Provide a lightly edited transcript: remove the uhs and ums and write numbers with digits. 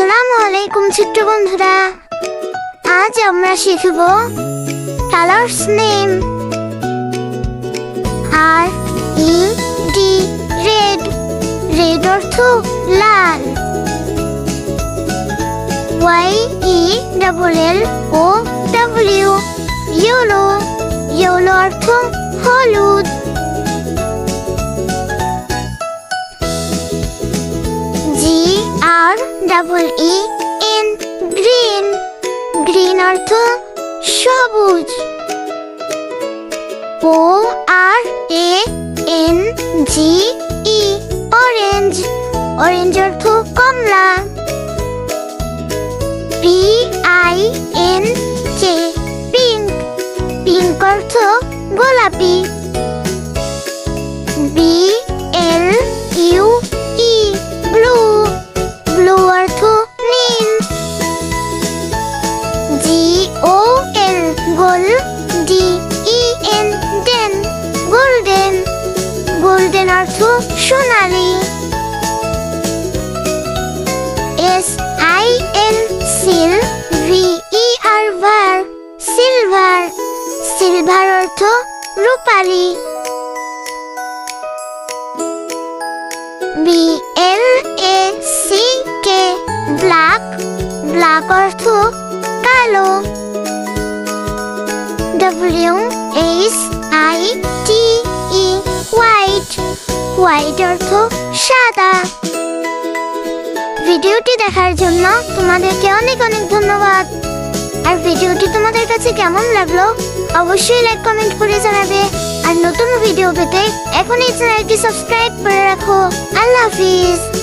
আসসালামু আলাইকুম ছোট্ট বন্ধুরা, আজ আমরা শিখব colours name. R E D red, red অর্থ লাল। Y E double L O W, yellow, yellow অর্থ হলুদ। G R double E N, green, green অর্থ সবুজ। O R A N G E, orange, orange অর্থ কমলা। P I N K, pink, pink অর্থ গোলাপি। B L U E, blue, blue অর্থ নীল। G O L gol, D E N den, golden, golden অর্থ সোনালী। S I L sil, V E R ver, silver, silver অর্থ রূপালী। B L A C K, black, black অর্থ কালো। W H I T E, white, white অর্থ সাদা। ভিডিওটি দেখার জন্য তোমাদেরকে অনেক অনেক ধন্যবাদ। আর ভিডিওটি তোমাদের কাছে কেমন লাগলো অবশ্যই লাইক কমেন্ট করে জানাবে। আর নতুন ভিডিও পেতে এখনই চ্যানেলটি সাবস্ক্রাইব করে রাখো। আল্লাহ হাফিজ।